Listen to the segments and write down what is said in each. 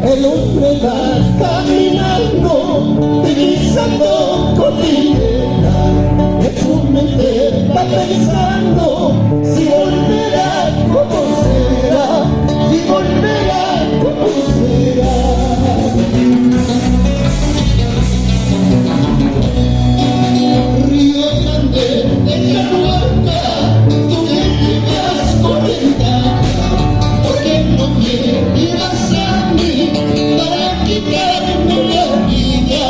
El hombre va caminando, divisando cordillera, en su mente va pensando si volverá como será, si volverá como será. Río Grande de Carhuaca, tú que llevas 40, ¿por qué no me llevas a mí para quitarme la vida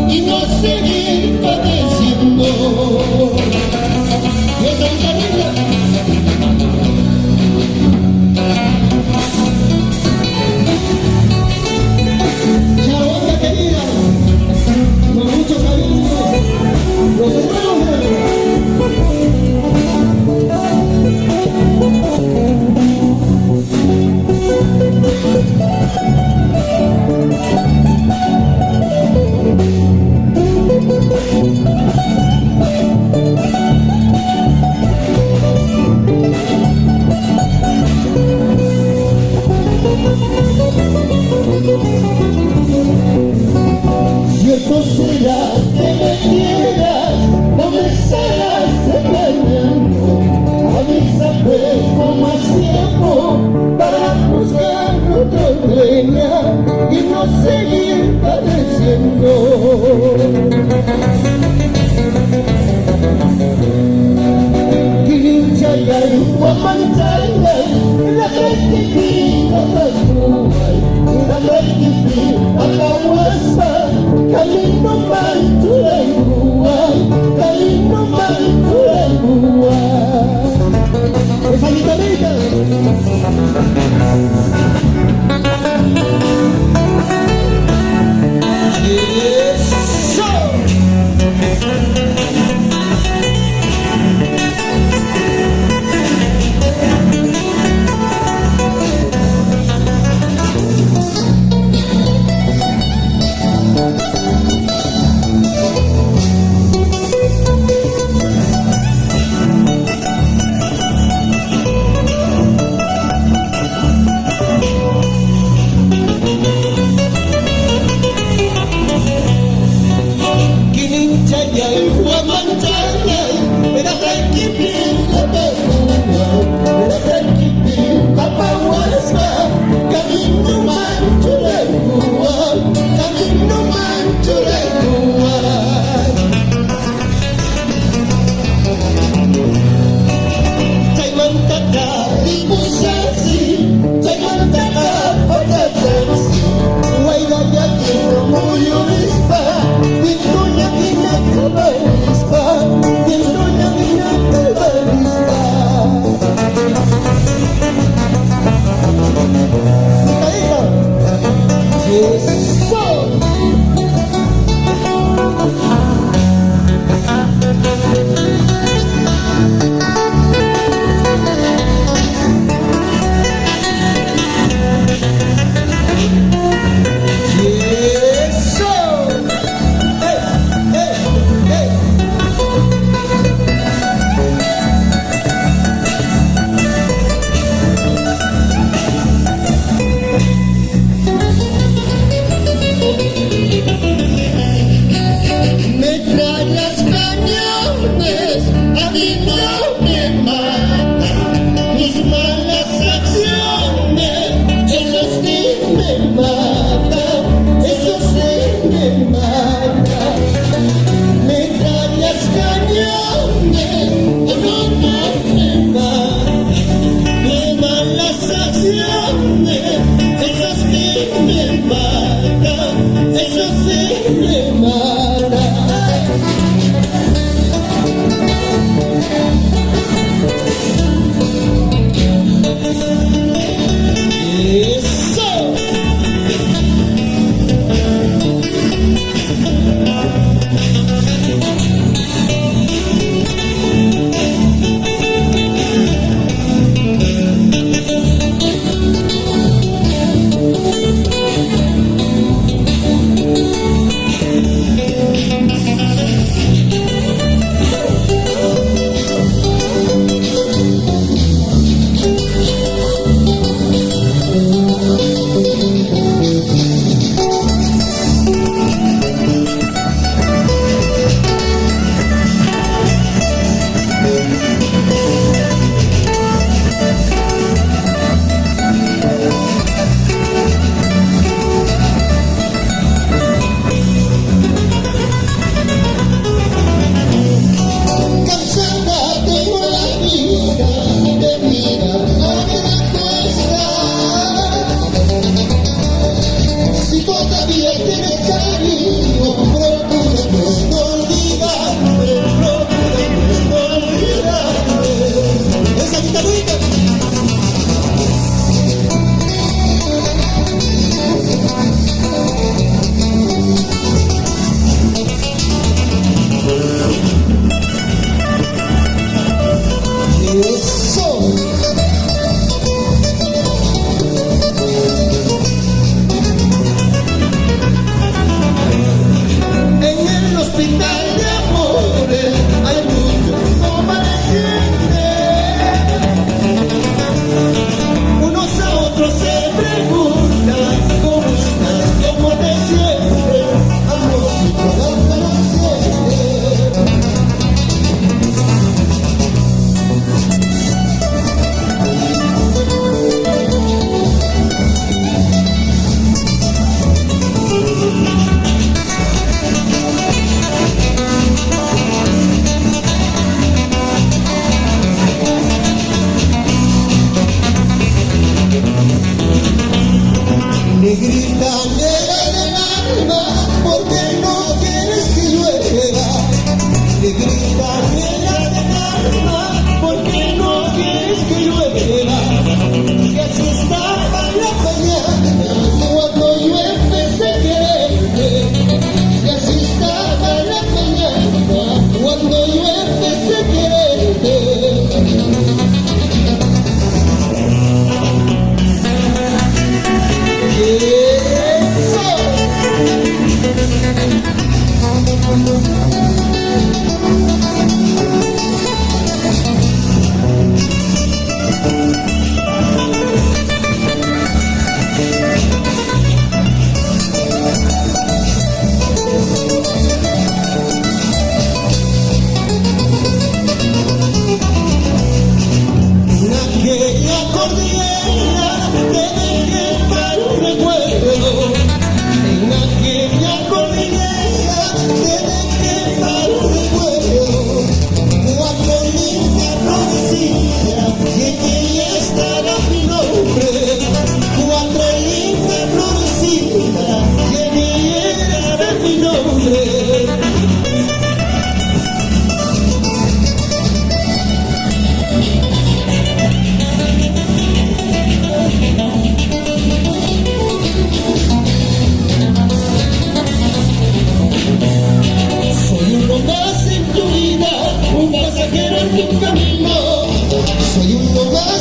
y no seguir padeciendo? ¡De Santa Rita! Chahuaca querida, con mucho cariño, los hermanos cierto será que me quieras, no me estarás engañando. Avisa pues con más tiempo para buscar otra leña y no seguir padeciendo. Kirinchayay, Huamantayay, la rectifica Tatuay, la rectifica Atahuaspa, camino Manturangua, camino Manturangua. ¡Esa guitarrita!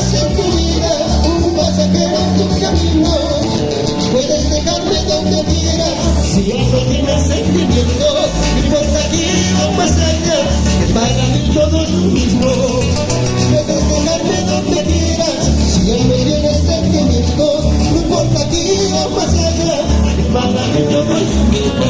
más en tu vida, un pasajero en tu camino. Puedes dejarme donde quieras, si ya no tienes sentimientos, no importa aquí o más allá, que para mí todo es lo mismo. Puedes dejarme donde quieras, si ya no tienes sentimientos, no importa aquí o más allá, que para mí todo es lo mismo.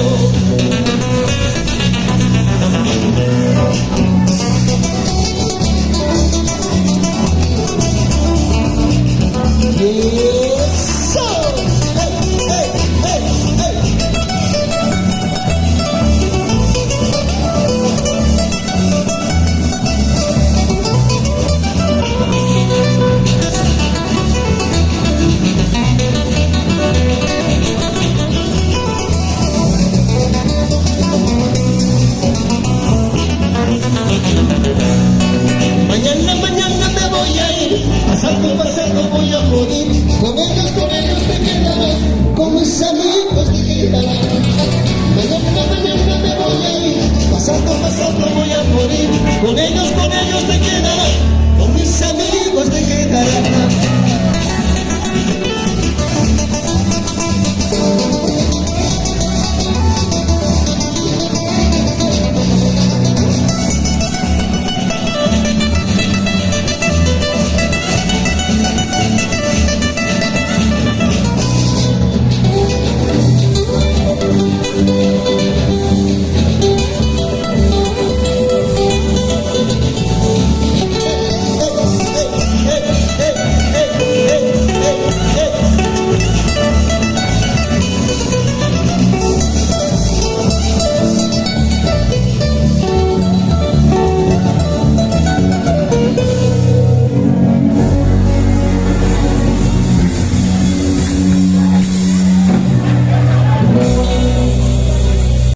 Mañana me voy a ir, pasando voy a morir. Con ellos te quedarás, con mis amigos te quedarás. Mañana me voy a ir, pasando voy a morir. Con ellos te quedarás.